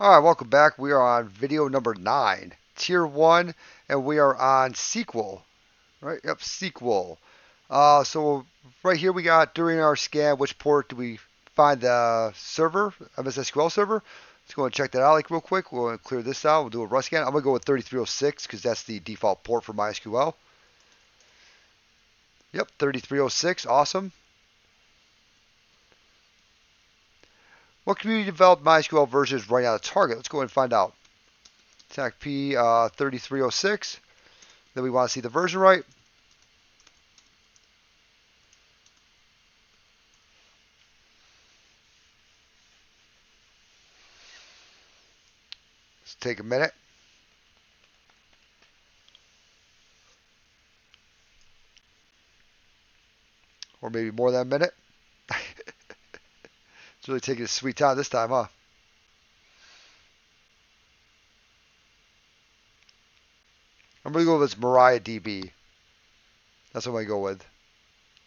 All right, welcome back. We are on video number 9, Tier 1, and we are on SQL. Right? Yep, SQL. So right here we got during our scan, which port do we find the server, MS SQL server? Let's go and check that out like real quick. We'll clear this out. We'll do a rust scan. I'm going to go with 3306 because that's the default port for MySQL. Yep, 3306. Awesome. What community developed MySQL version is running out of target? Let's go ahead and find out. TAC P 3306. Then we want to see the version right. Let's take a minute. Or maybe more than a minute. It's really taking a sweet time this time, huh? I'm going to go with this MariaDB. That's what I'm going to go with.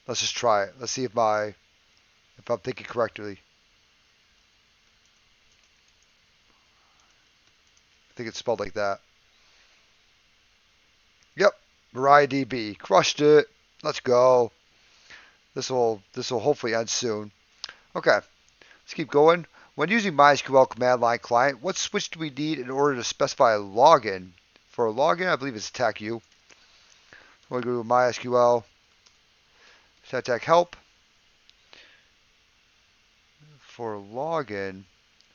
Let's just try it. Let's see if I'm thinking correctly. I think it's spelled like that. Yep, MariaDB. Crushed it. Let's go. This will hopefully end soon. Okay, let's keep going. When using MySQL command line client, what switch do we need in order to specify a login? For a login, I believe it's attack U. We'll go to MySQL. Attack help. For login,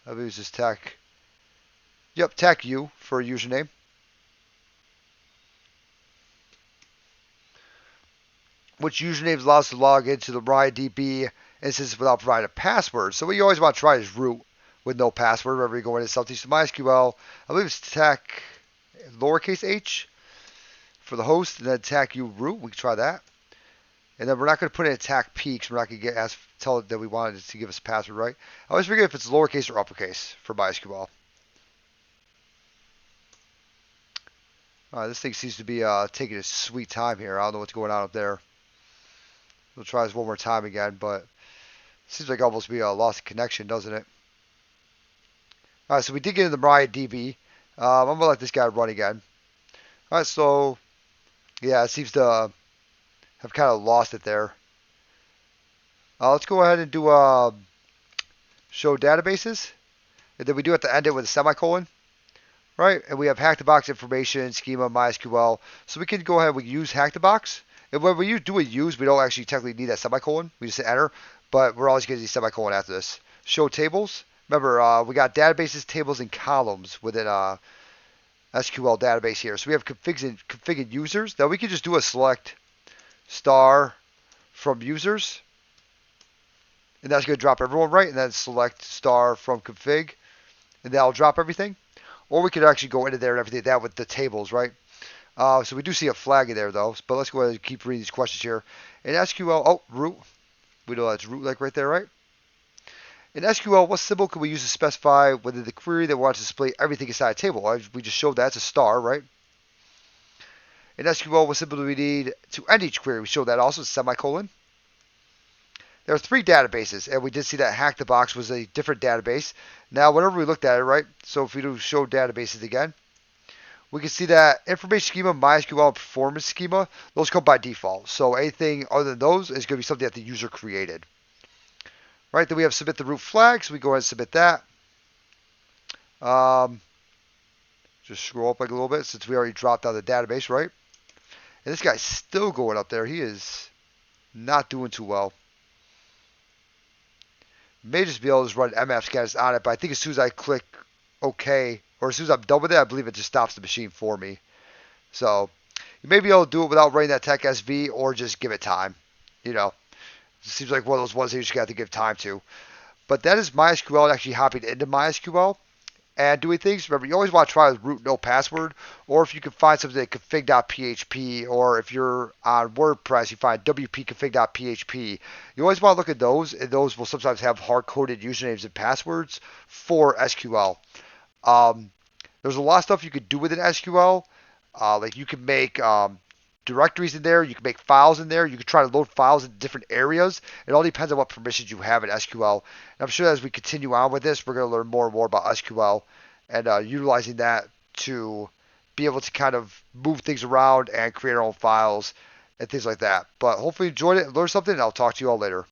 I believe it's just attack. Yep, attack U for a username. Which username allows us to log into the MariaDB instance without providing a password. So what you always want to try is root with no password wherever you go into Southeast MySQL. I believe it's attack lowercase h for the host, and then attack U root. We can try that. And then we're not going to put in attack P because we're not going to tell it that we wanted it to give us a password, right? I always forget if it's lowercase or uppercase for MySQL. All right, this thing seems to be taking a sweet time here. I don't know what's going on up there. We'll try this one more time again, but it seems like almost we lost connection, doesn't it? All right, so we did get in the MariaDB. I'm going to let this guy run again. All right, so, yeah, it seems to have kind of lost it there. Let's go ahead and do show databases. And then we do have to end it with a semicolon. Right? And we have hack the box information, schema, MySQL. So we can go ahead and we use hack the box. And when we do a use, we don't actually technically need that semicolon. We just hit enter. But we're always going to use semicolon after this. Show tables. Remember, we got databases, tables, and columns within SQL database here. So we have configured users. Now we can just do a select star from users. And that's going to drop everyone, right? And then select star from config. And that'll drop everything. Or we could actually go into there and everything that with the tables, right? So we do see a flag in there, though. But let's go ahead and keep reading these questions here. In SQL, root. We know that's root like right there, right? In SQL, what symbol can we use to specify whether the query that wants to display everything inside a table? We just showed that. It's a star, right? In SQL, what symbol do we need to end each query? We showed that also, semicolon. There are 3 databases, and we did see that Hack the Box was a different database. Now, whenever we looked at it, right, so if we do show databases again, we can see that information schema, MySQL, and performance schema, those come by default. So anything other than those is going to be something that the user created. Right, then we have submit the root flag, so we go ahead and submit that. Just scroll up like a little bit since we already dropped out of the database, right? And this guy's still going up there. He is not doing too well. May just be able to just run MF scans on it, but I think as soon as I click OK, or as soon as I'm done with it, I believe it just stops the machine for me. So you may be able to do it without running that tech SV or just give it time. You know, it seems like one of those ones that you just got to give time to. But that is MySQL actually hopping into MySQL and doing things. Remember, you always want to try with root no password, or if you can find something like config.php, or if you're on WordPress, you find wp-config.php. You always want to look at those, and those will sometimes have hard-coded usernames and passwords for SQL. There's a lot of stuff you could do within SQL. Like you can make directories in there, you can make files in there, you can try to load files in different areas. It all depends on what permissions you have in SQL. And I'm sure as we continue on with this, we're going to learn more and more about SQL and utilizing that to be able to kind of move things around and create our own files and things like that. But hopefully you enjoyed it and learned something, and I'll talk to you all later.